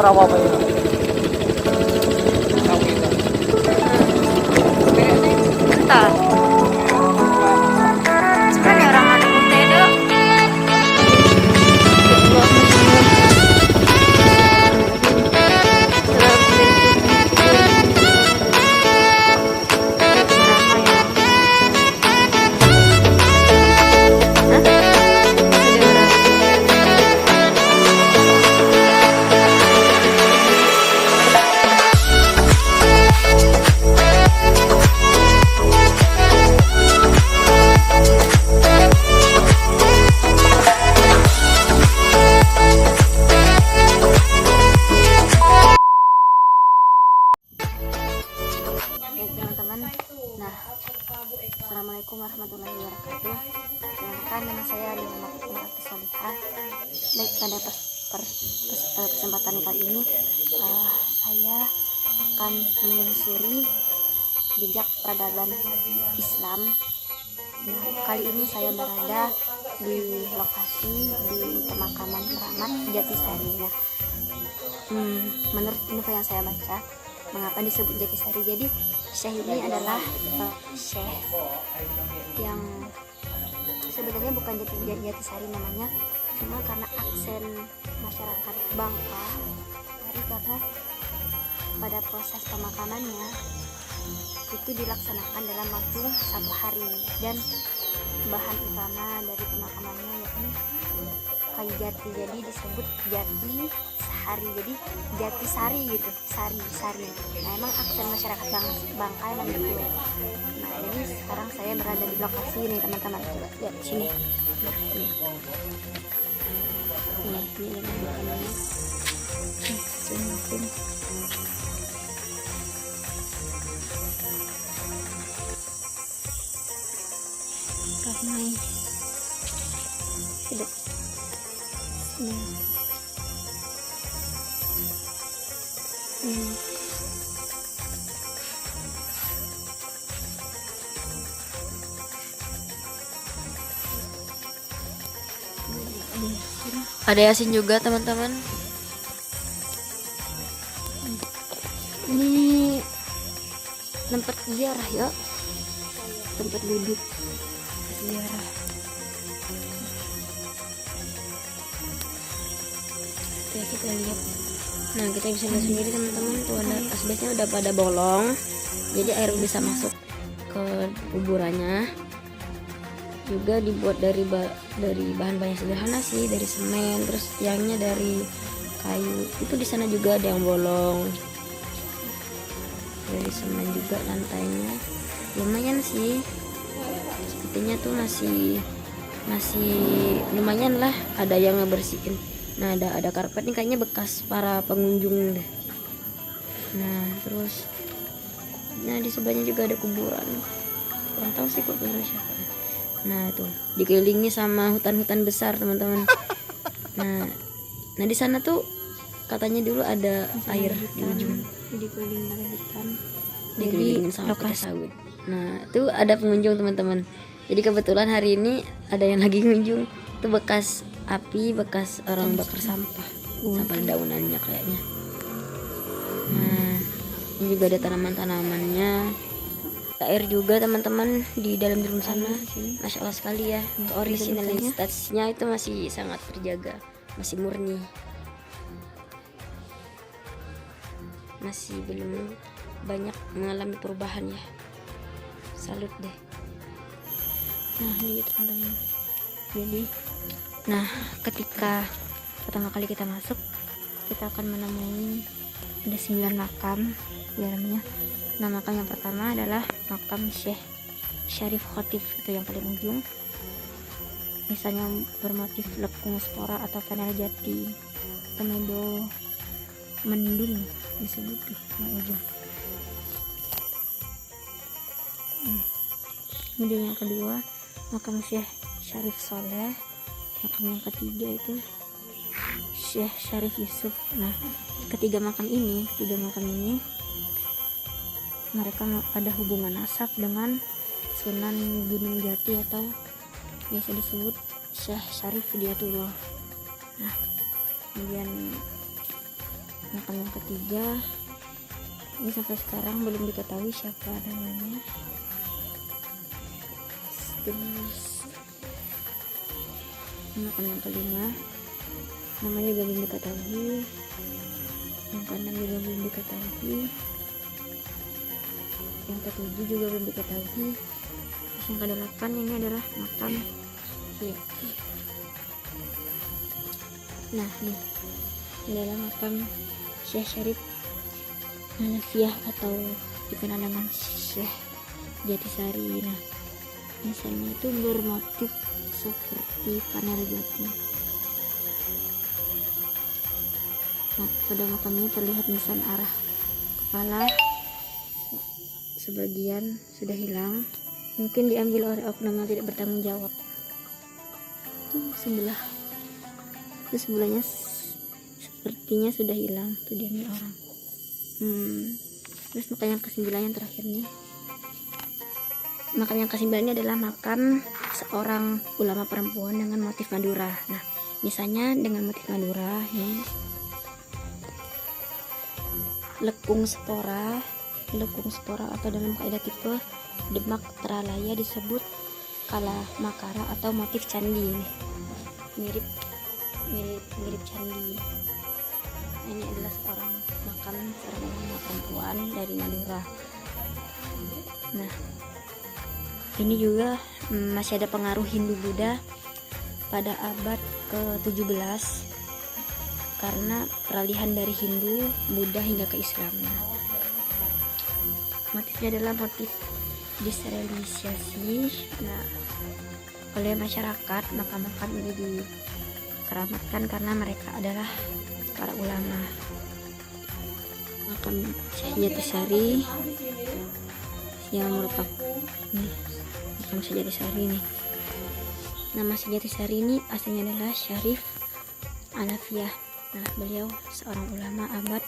rawa apa ini? Entah. Sebenarnya orang ada muda. Teman-teman, nah, assalamualaikum warahmatullahi wabarakatuh. Perkenalkan, nama saya Lina Solihah. Baik, pada kesempatan kali ini saya akan menelusuri jejak peradaban Islam. Nah, kali ini saya berada di lokasi di pemakaman keramat Jatisari. Nah, menurut info yang saya baca, mengapa disebut Jatisari? Jadi Syekh ini adalah Syekh yang sebenarnya bukan Jatisari namanya, cuma karena aksen masyarakat Bangka. Karena pada proses pemakamannya itu dilaksanakan dalam waktu 1 hari, dan bahan utama dari pemakamannya yakni kayu jati, jadi disebut jati sehari, jadi Jatisari gitu, sari. Nah, emang aksen masyarakat Bangka emang gitu. Nah, jadi sekarang saya berada di lokasi ini, teman-teman. Coba lihat sini. Nah, ini pemakamannya. Zoom. Ramai. Hidup. Ada Yasin juga, teman-teman. Ini tempat ziarah ya, tempat duduk ziarah. Ya, kita lihat. Nah, kita bisa lihat sendiri, teman-teman, tuh ada asbesnya udah pada bolong, jadi air bisa masuk ke kuburannya. Juga dibuat dari bahan-bahan sederhana sih, dari semen, terus tiangnya dari kayu. Itu di sana juga ada yang bolong, dari semen juga. Lantainya lumayan sih, sepertinya tuh masih lumayan lah, ada yang ngebersihin. Nah, ada karpet nih, kayaknya bekas para pengunjung deh. Nah, terus di sebelahnya juga ada kuburan, kurang tahu sih kuburan siapa. Nah, itu dikelilingi sama hutan-hutan besar, teman-teman. Nah, di sana tuh katanya dulu ada air di ujung, Dikelilingi oleh hutan, dikelilingin sama lokasi sawit. Nah, itu ada pengunjung, teman-teman. Jadi kebetulan hari ini ada yang lagi ngunjung. Itu bekas api, bekas orang bakar sampah, sampah daunannya kayaknya. Nah, ini juga ada tanaman-tanamannya. Air juga, teman-teman, di dalam sana. Masya Allah sekali ya, originalitasnya itu masih sangat terjaga, masih murni, masih belum banyak mengalami perubahan ya. Salut deh. Nah, ini teman-teman. Jadi, ketika pertama kali kita masuk, kita akan menemui ada 9 makam di dalamnya. Nah, makam yang pertama adalah makam Syekh Syarif Khotif, itu yang paling ujung. Misalnya bermotif lekung spora atau panel jati, komedo mendung disebut tuh yang ujung. Kemudian yang kedua makam Syekh Syarif Soleh. Makam yang ketiga itu Syekh Syarif Yusuf. Nah, ketiga makam ini mereka ada hubungan nasab dengan Sunan Gunung Jati atau biasa disebut Syekh Syarif Hidayatullah. Nah, kemudian Makam yang ketiga ini sampai sekarang belum diketahui siapa namanya. Terus makam yang kelima namanya juga belum diketahui, yang keenam juga belum diketahui, yang ketujuh juga belum diketahui. Terus yang kedelapan ini adalah makam Syekh. Nah nih, ini adalah makam Syekh Syarif Hanafiah atau dikenal dengan Syekh Jatisari. Nah, misalnya itu bermotif seperti panel jati. Nah, pada makam ini terlihat nisan arah kepala, sebagian sudah hilang, mungkin diambil oleh oknum yang tidak bertanggung jawab. Itu sebelahnya sepertinya sudah hilang, itu diambil orang. Terus makam yang ke-9 yang terakhir nih. Makam yang ke-9 ini adalah makam seorang ulama perempuan dengan motif Madura. Nah, misalnya dengan motif Madura nih, lekung spora atau dalam kaidah tipe Demak Teralaya disebut kala makara atau motif candi nih. Mirip candi. Ini adalah seorang ulama perempuan dari Madura. Nah, ini juga masih ada pengaruh Hindu Buddha pada abad ke-17 karena peralihan dari Hindu, Buddha hingga ke Islam. Nah, motifnya adalah motif disterilisasi. Nah, oleh masyarakat makam-makam ini dikeramatkan karena mereka adalah para ulama. Makam Syekh Jatisari yang merupakan makam Syekh Jatisari nih. Nama Syekh Jatisari ini aslinya adalah Syarif Hanafiah. Nah, beliau seorang ulama abad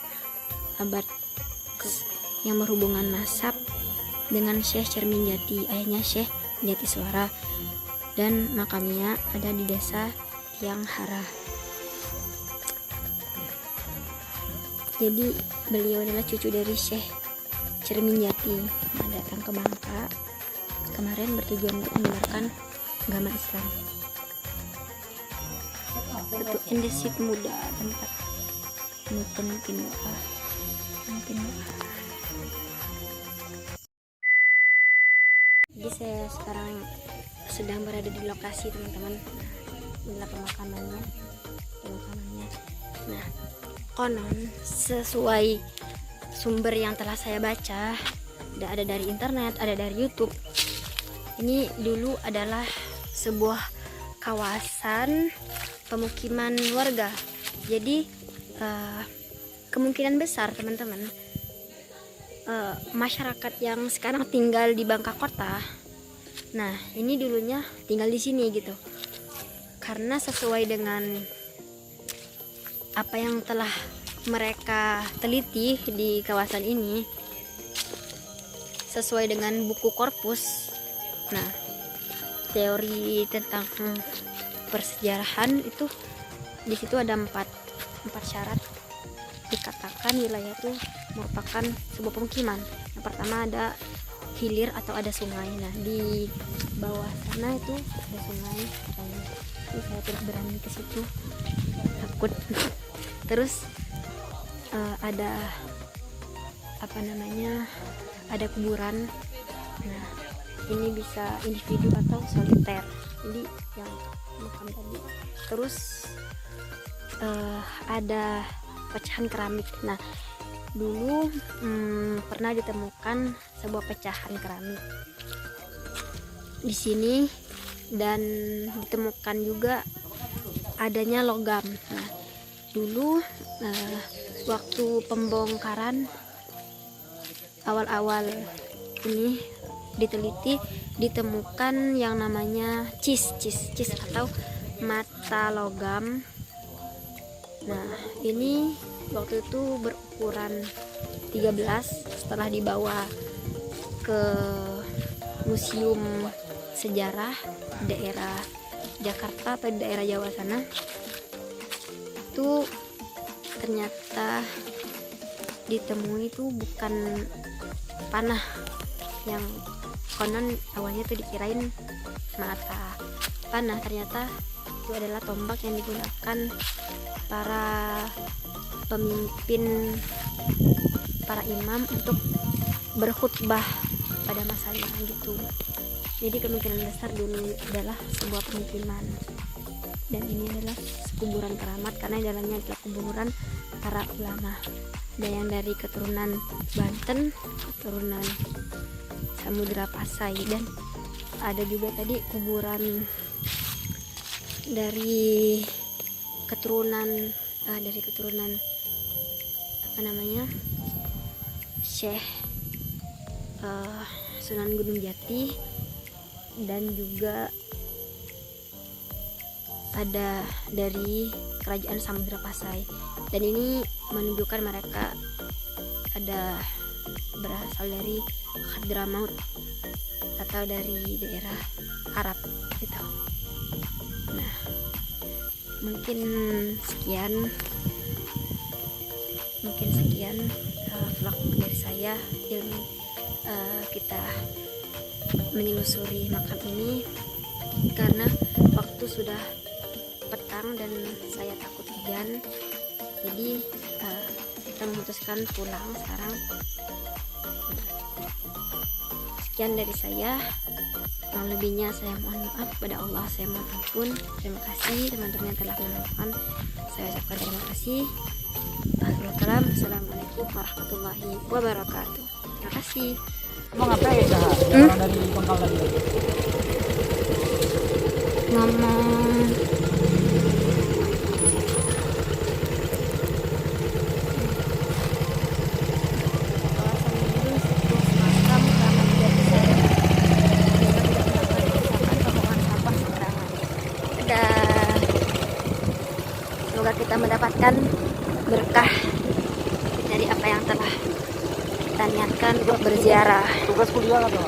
yang berhubungan nasab dengan Syekh Cermin Jati, ayahnya Syekh Jatiswara, dan makamnya ada di desa Tianghara. Jadi beliau adalah cucu dari Syekh Cermin Jati. Nah, datang ke Bangka kemarin bertujuan untuk menyebarkan agama Islam. Itu endesit muda tempat mungkin doa. Jadi saya sekarang sedang berada di lokasi teman-teman. Inilah pemakamannya. Nah, konon sesuai sumber yang telah saya baca, ada dari internet, ada dari YouTube, ini dulu adalah sebuah kawasan pemukiman warga. Jadi kemungkinan besar teman-teman, masyarakat yang sekarang tinggal di Bangka Kota, nah ini dulunya tinggal di sini gitu, karena sesuai dengan apa yang telah mereka teliti di kawasan ini, sesuai dengan buku korpus. Nah, teori tentang persejarahan itu di situ ada empat syarat dikatakan wilayah itu merupakan sebuah pemukiman. Yang pertama ada hilir atau ada sungai. Nah, di bawah sana itu ada sungai. Tapi saya tidak berani ke situ, takut. Terus ada ada kuburan. Nah, ini bisa individu atau soliter, jadi yang makam tadi. Terus ada pecahan keramik. Nah, dulu pernah ditemukan sebuah pecahan keramik di sini, dan ditemukan juga adanya logam. Nah, dulu waktu pembongkaran awal-awal ini diteliti, ditemukan yang namanya cis atau mata logam. Nah, ini waktu itu berukuran 13. Setelah dibawa ke museum sejarah daerah Jakarta atau daerah Jawa sana, itu ternyata ditemui itu bukan panah yang konon awalnya tuh dikirain mata panah, ternyata itu adalah tombak yang digunakan para pemimpin, para imam untuk berkhutbah pada masanya gitu. Jadi kemungkinan besar dulu adalah sebuah pemukiman, dan ini adalah kuburan keramat karena di dalamnya adalah kuburan para ulama. Ada yang dari keturunan Banten, keturunan Samudra Pasai, dan ada juga tadi kuburan dari keturunan apa namanya, Syekh Sunan Gunung Jati, dan juga ada dari kerajaan Samudra Pasai. Dan ini menunjukkan mereka ada berasal dari Hadramaut atau dari daerah Arab gitu. Nah, mungkin sekian vlog dari saya ilmu kita menyelusuri makam ini, karena waktu sudah petang dan saya takut hujan, jadi kita memutuskan pulang sekarang. Sekian dari saya, kurang lebihnya saya mohon maaf, pada Allah saya mohon ampun. Terima kasih teman-teman yang telah menonton, saya ucapkan terima kasih. Assalamualaikum warahmatullahi wabarakatuh. Terima kasih. Mau ngapain dah? Orang dari Bangkal lagi. Ngomong semoga kita mendapatkan berkah dari apa yang telah kita niatkan untuk berziarah. Tugas kuliah atau?